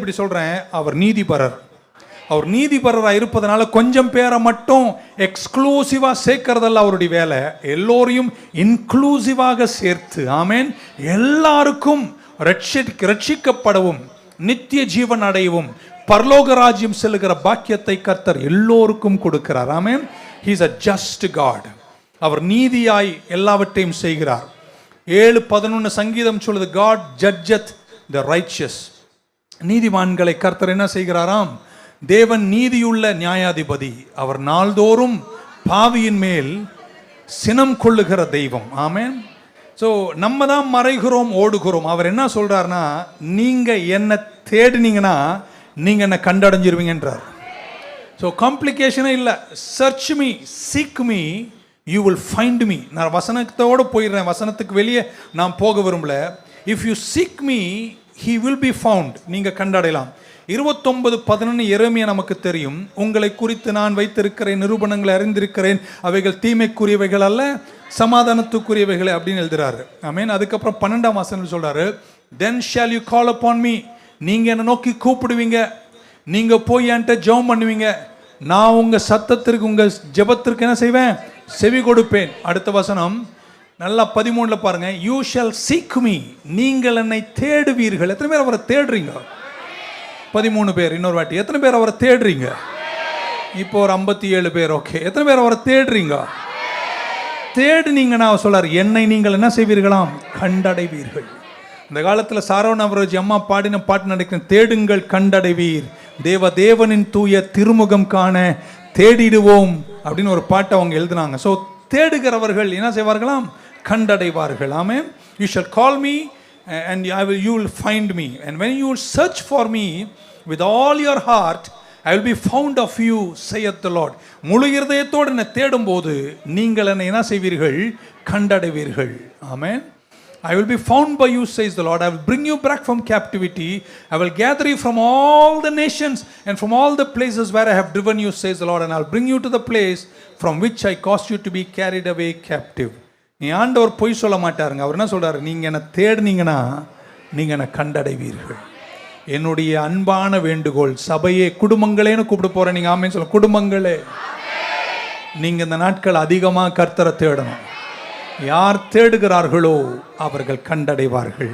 இப்படி சொல்றேன், அவர் நீதிபரர். அவர் நீதிபரராக இருப்பதனால கொஞ்சம் பேரை மட்டும் எக்ஸ்க்ளூசிவா சேர்க்கறதல்ல அவருடைய வேலை, எல்லோரையும் இன்க்ளூசிவாக சேர்த்து, ஆமேன், எல்லாருக்கும் ரட்சிக்கப்படவும் நித்திய ஜீவன் அடையவும் பரலோக ராஜ்யம் செல்லுகிற பாக்கியத்தை கர்த்தர் எல்லோருக்கும் கொடுக்கிறார். ஆமேன். He is a just God. அவர் நீதியாய் எல்லாவற்றையும் செய்கிறார். 7:11 சங்கீதம் சொல்லுது, God judgeth the righteous. நீதிமான்களை கர்த்தர் என்ன செய்கிறாராம்? தேவன் நீதியுள்ள நியாயாதிபதி. அவர் நாள்தோறும் பாவியின் மேல் சினம் கொள்ளுகிற தெய்வம். ஆமென். ஸோ நம்ம தான் மறைகிறோம், ஓடுகிறோம். அவர் என்ன சொல்றாருன்னா, நீங்க என்ன தேடினீங்கன்னா நீங்க என்ன கண்டடைஞ்சிருவீங்கன்றார். ஸோ காம்ப்ளிகேஷனே இல்லை. Search me, seek me, you will find me. நான் வசனத்தோடு போயிடுறேன், வசனத்துக்கு வெளியே நான் போக விரும்பல. If you seek me, he will be found. நீங்கள் கண்டடையலாம். 29:11 எரேமியா நமக்கு தெரியும். உங்களை குறித்து நான் வைத்திருக்கிறேன் நிரூபணங்களை அறிந்திருக்கிறேன், அவைகள் தீமைக்குரியவைகள் அல்ல சமாதானத்துக்குரியவைகளை அப்படின்னு எழுதுறாரு. ஆமென். அதுக்கப்புறம் 12ஆம் வசனம் சொல்றாரு, then shall you call upon me. நீங்க என்ன நோக்கி கூப்பிடுவீங்க, நீங்க போய் என்கிட்ட ஜெபம் பண்ணுவீங்க, நான் உங்க சத்தத்திற்கு உங்க ஜெபத்திற்கு என்ன செய்வேன்? செவி கொடுப்பேன். அடுத்த வசனம் நல்லா 13 பாருங்க, யூ ஷால் சீக் மீ. நீங்கள் என்னை தேடுவீர்கள். எத்தனை பேர் அவரை தேடுறீங்க? 13 பேர். இன்னொரு வாட்டி, எத்தனை பேர் அவரை தேடுறீங்க? இப்போ ஒரு 57 பேர். ஓகே, எத்தனை பேர் அவரை தேடுறீங்க? தேடுனீங்கன்னா சொல்றாரு, என்னை நீங்கள் என்ன செய்வீர்களாம்? கண்டடைவீர்கள். இந்த காலத்தில் சாரோன் அவரோஜி அம்மா பாடின பாட்டு நினைக்கிறேன், தேடுங்கள் கண்டடைவீர், தேவனின் தூய திருமுகம் காண தேடிடுவோம் அப்படின்னு ஒரு பாட்டை அவங்க எழுதினாங்க. ஸோ தேடுகிறவர்கள் என்ன செய்வார்களாம்? கண்டடைவார்கள். ஆமென். You shall call me and you will find me, and when you will search for me with all your heart, I will be found of you, saith the Lord. முழு இருதயத்தோடு என்னை தேடும்போது நீங்கள் என்னை என்ன செய்வீர்கள்? கண்டடைவீர்கள். ஆமென். I will be found by you, says the Lord. I will bring you back from captivity. I will gather you from all the nations and from all the places where I have driven you, says the Lord, and I will bring you to the place from which I caused you to be carried away captive. நீ ஆண்டவர் பொய் சொல்ல மாட்டாருங்க. அவர் என்ன சொல்றாரு? நீங்க என்ன தேடுனீங்கன்னா நீங்க என்ன கண்டடைவீர்கள். என்னுடைய அன்பான வேண்டுகோள், சபையே, குடும்பங்களேன்னு கூப்பிட போறேன். நீங்க ஆமென் சொல்ல. குடும்பங்களே, நீங்க இந்த நாட்கள் அதிகமா கர்த்தரை தேடணும். யார் தேடுகிறார்களோ அவர்கள் கண்டடைவார்கள்.